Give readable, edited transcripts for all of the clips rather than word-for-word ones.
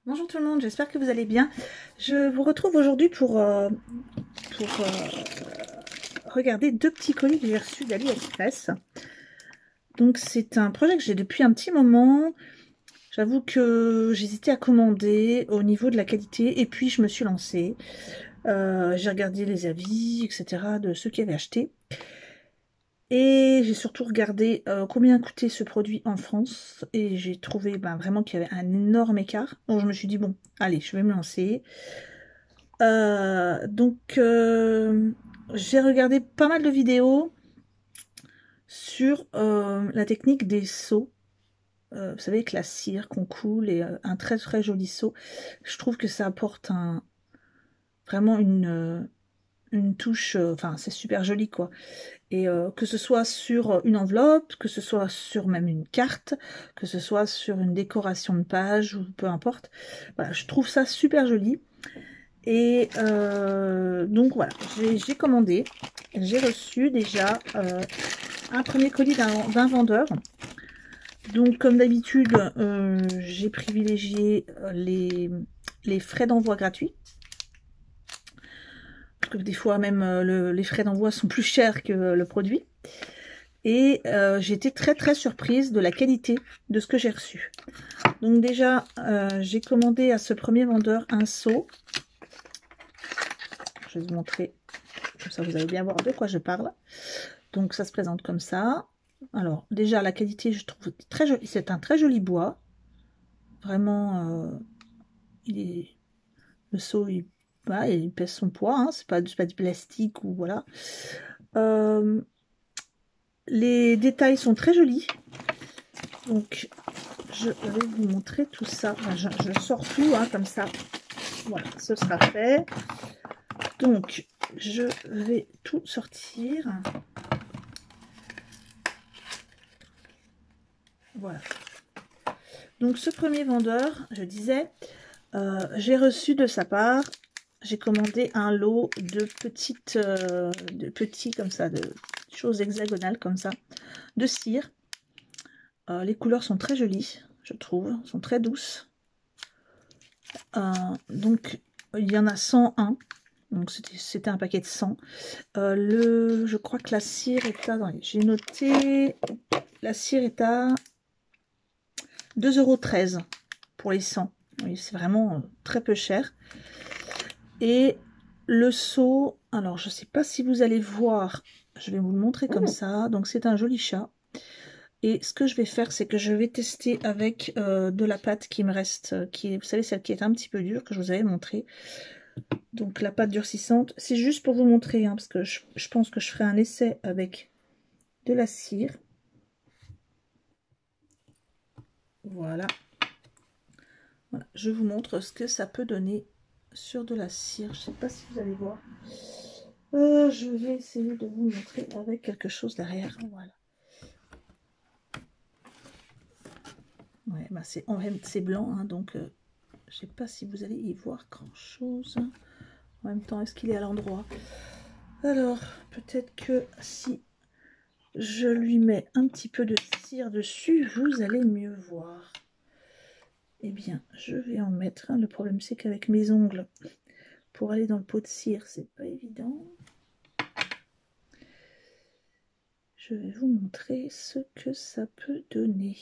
Bonjour tout le monde, j'espère que vous allez bien. Je vous retrouve aujourd'hui pour regarder deux petits colis que j'ai reçus d'AliExpress. Donc c'est un projet que j'ai depuis un petit moment. J'avoue que j'hésitais à commander au niveau de la qualité et puis je me suis lancée. J'ai regardé les avis, etc. de ceux qui avaient acheté. Et j'ai surtout regardé combien coûtait ce produit en France. Et j'ai trouvé vraiment qu'il y avait un énorme écart. Donc je me suis dit, bon, allez, je vais me lancer. J'ai regardé pas mal de vidéos sur la technique des seaux. Vous savez, avec la cire qu'on coule et un très très joli seau. Je trouve que ça apporte vraiment une touche, enfin c'est super joli quoi. Et que ce soit sur une enveloppe, que ce soit sur même une carte, que ce soit sur une décoration de page ou peu importe. Voilà, je trouve ça super joli. Et donc voilà, j'ai commandé, j'ai reçu déjà un premier colis d'un vendeur. Donc comme d'habitude, j'ai privilégié les frais d'envoi gratuits. Parce que des fois même les frais d'envoi sont plus chers que le produit. Et j'ai été très très surprise de la qualité de ce que j'ai reçu. Donc déjà, j'ai commandé à ce premier vendeur un seau. Je vais vous montrer, comme ça vous allez bien voir de quoi je parle. Donc ça se présente comme ça. Alors déjà la qualité je trouve très jolie, c'est un très joli bois. Vraiment, il est, le seau voilà, il pèse son poids, hein, c'est pas du plastique ou voilà. Les détails sont très jolis. Donc je vais vous montrer tout ça. Enfin, je sors tout hein, comme ça. Voilà, ce sera fait. Donc je vais tout sortir. Voilà. Donc ce premier vendeur, je disais, j'ai reçu de sa part, j'ai commandé un lot de petits comme ça, de choses hexagonales comme ça, de cire. Les couleurs sont très jolies, je trouve, sont très douces. Donc il y en a 101, donc c'était un paquet de 100. Je crois que la cire est à, j'ai noté, la cire est à 2,13 € pour les 100. Oui, c'est vraiment très peu cher. Et le seau, alors je ne sais pas si vous allez voir, je vais vous le montrer comme ça. Donc c'est un joli chat. Et ce que je vais faire, c'est que je vais tester avec de la pâte qui me reste, qui est, vous savez, celle qui est un petit peu dure, que je vous avais montré. Donc la pâte durcissante, c'est juste pour vous montrer, hein, parce que je pense que je ferai un essai avec de la cire. Voilà. Voilà. Je vous montre ce que ça peut donner sur de la cire. Je ne sais pas si vous allez voir. Je vais essayer de vous montrer avec quelque chose derrière. Voilà. Ouais, bah c'est blanc, hein, donc je sais pas si vous allez y voir grand chose. En même temps, est-ce qu'il est à l'endroit? Alors, peut-être que si je lui mets un petit peu de cire dessus, vous allez mieux voir. Eh bien, je vais en mettre. Le problème, c'est qu'avec mes ongles, pour aller dans le pot de cire, c'est pas évident. Je vais vous montrer ce que ça peut donner.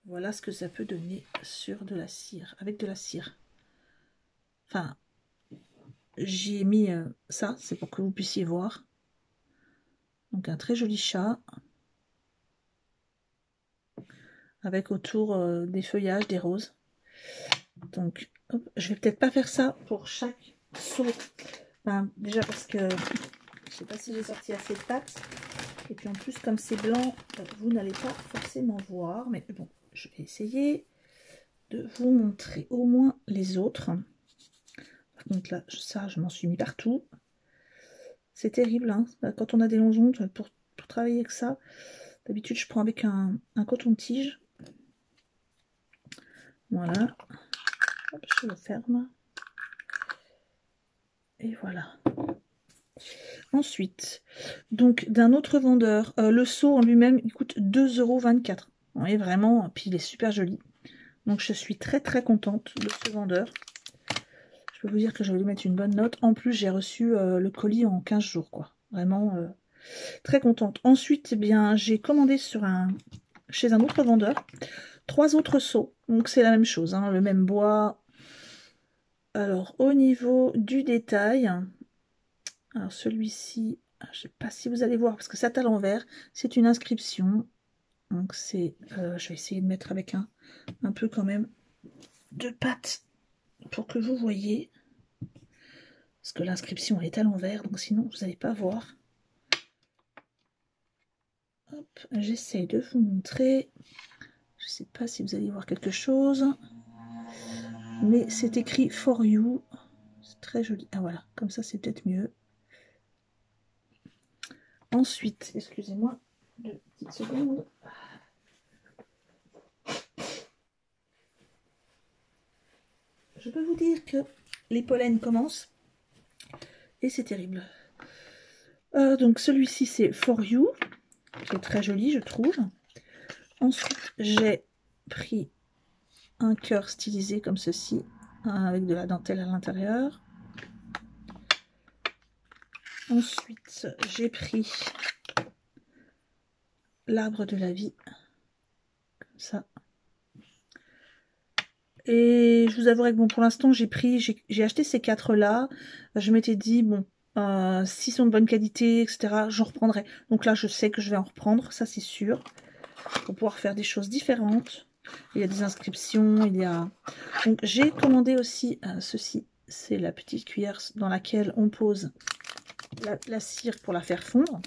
Voilà ce que ça peut donner sur de la cire, avec de la cire. Enfin, j'y ai mis ça, c'est pour que vous puissiez voir. Donc un très joli chat. Avec autour des feuillages, des roses. Donc, hop, je vais peut-être pas faire ça pour chaque seau. Enfin, déjà parce que je sais pas si j'ai sorti assez de pâte. Et puis en plus, comme c'est blanc, vous n'allez pas forcément voir. Mais bon, je vais essayer de vous montrer au moins les autres. Par contre là, ça, je m'en suis mis partout. C'est terrible, hein, quand on a des longs ongles, pour travailler avec ça. D'habitude, je prends avec un coton-tige. Voilà. Hop, je le ferme. Et voilà. Ensuite, donc d'un autre vendeur, le seau en lui-même, il coûte 2,24 €. Vous voyez, vraiment, puis il est super joli. Donc je suis très très contente de ce vendeur. Je peux vous dire que je vais lui mettre une bonne note. En plus, j'ai reçu le colis en 15 jours, quoi. Vraiment très contente. Ensuite, eh bien, j'ai commandé chez un autre vendeur 3 autres seaux. Donc c'est la même chose, hein, le même bois. Alors au niveau du détail, alors celui-ci, je ne sais pas si vous allez voir parce que c'est à l'envers, c'est une inscription. Donc c'est, je vais essayer de mettre avec un peu quand même de pâte pour que vous voyez. Parce que l'inscription est à l'envers, donc sinon vous n'allez pas voir. Hop, j'essaye de vous montrer. Je ne sais pas si vous allez voir quelque chose. Mais c'est écrit For You. C'est très joli. Ah voilà, comme ça c'est peut-être mieux. Ensuite, excusez-moi, 2 petites secondes. Je peux vous dire que les pollens commencent. Et c'est terrible. Donc celui-ci c'est For You. Qui est très joli, je trouve. Ensuite, j'ai pris un cœur stylisé comme ceci, avec de la dentelle à l'intérieur. Ensuite, j'ai pris l'arbre de la vie, comme ça. Et je vous avouerai que bon, pour l'instant, j'ai acheté ces 4-là. Je m'étais dit, bon, s'ils sont de bonne qualité, etc., j'en reprendrai. Donc là, je sais que je vais en reprendre, ça c'est sûr, pour pouvoir faire des choses différentes. Il y a des inscriptions, il y a... Donc j'ai commandé aussi ceci, c'est la petite cuillère dans laquelle on pose la cire pour la faire fondre.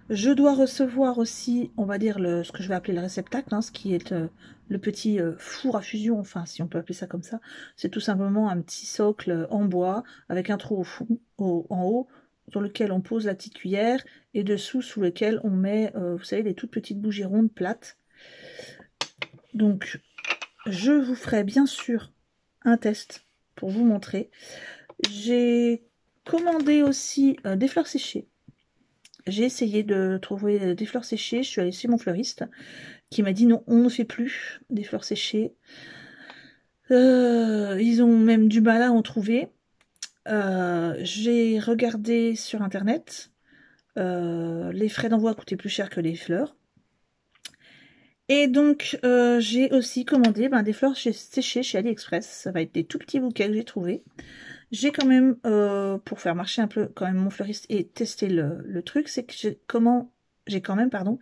Je dois recevoir aussi, on va dire, ce que je vais appeler le réceptacle, hein, ce qui est le petit four à fusion, enfin si on peut appeler ça comme ça. C'est tout simplement un petit socle en bois avec un trou au fond, en haut, sur lequel on pose la petite cuillère, et dessous, sous lequel on met, vous savez, les toutes petites bougies rondes plates. Donc, je vous ferai bien sûr un test pour vous montrer. J'ai commandé aussi des fleurs séchées. J'ai essayé de trouver des fleurs séchées. Je suis allée chez mon fleuriste qui m'a dit non, on ne fait plus des fleurs séchées. Ils ont même du mal à en trouver. J'ai regardé sur internet. Les frais d'envoi coûtaient plus cher que les fleurs. Et donc, j'ai aussi commandé des fleurs séchées chez AliExpress. Ça va être des tout petits bouquets que j'ai trouvés. J'ai quand même, pour faire marcher un peu quand même mon fleuriste et tester le truc, c'est que j'ai quand même, pardon,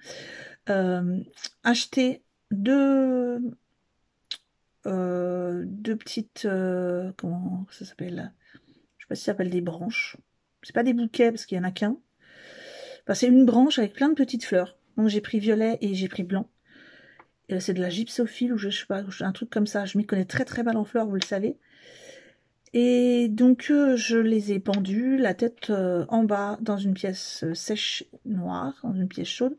acheté deux petites, comment ça s'appelle? Je sais pas si ça s'appelle des branches. C'est pas des bouquets parce qu'il y en a qu'un. Enfin, c'est une branche avec plein de petites fleurs. Donc j'ai pris violet et j'ai pris blanc. C'est de la gypsophile ou je sais pas, un truc comme ça. Je m'y connais très très mal en fleurs, vous le savez. Et donc je les ai pendus, la tête en bas, dans une pièce sèche noire, dans une pièce chaude,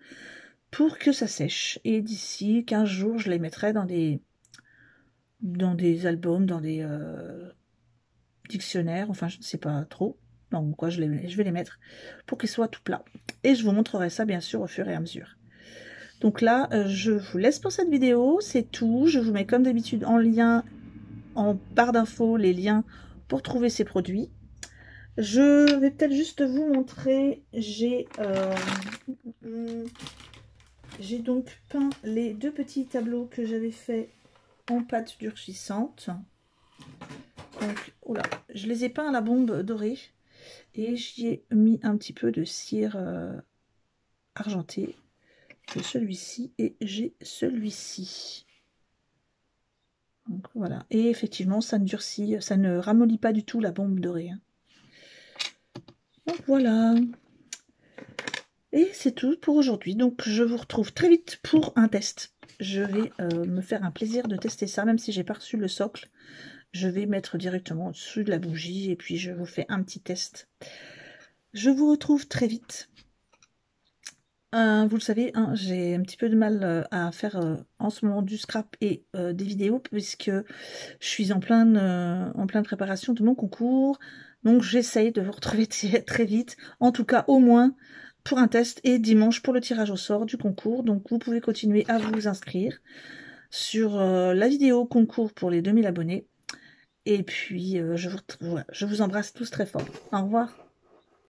pour que ça sèche. Et d'ici 15 jours, je les mettrai dans des albums, dans des dictionnaires, enfin je ne sais pas trop. Donc quoi, je vais les mettre pour qu'ils soient tout plats. Et je vous montrerai ça bien sûr au fur et à mesure. Donc là, je vous laisse pour cette vidéo, c'est tout. Je vous mets comme d'habitude en lien, en barre d'infos, les liens pour trouver ces produits. Je vais peut-être juste vous montrer, j'ai donc peint les 2 petits tableaux que j'avais fait en pâte durcissante. Donc, oula, je les ai peints à la bombe dorée et j'y ai mis un petit peu de cire argentée. J'ai celui-ci et j'ai celui-ci. Donc voilà, et effectivement ça ne durcit, ça ne ramollit pas du tout la bombe dorée. Hein. Donc voilà. Et c'est tout pour aujourd'hui. Donc je vous retrouve très vite pour un test. Je vais me faire un plaisir de tester ça, même si j'ai pas reçu le socle. Je vais mettre directement au-dessus de la bougie et puis je vous fais un petit test. Je vous retrouve très vite. Vous le savez, hein, j'ai un petit peu de mal à faire en ce moment du scrap et des vidéos puisque je suis en pleine préparation de mon concours. Donc j'essaye de vous retrouver très vite, en tout cas au moins pour un test et dimanche pour le tirage au sort du concours. Donc vous pouvez continuer à vous inscrire sur la vidéo concours pour les 2000 abonnés. Et puis je vous embrasse tous très fort. Au revoir.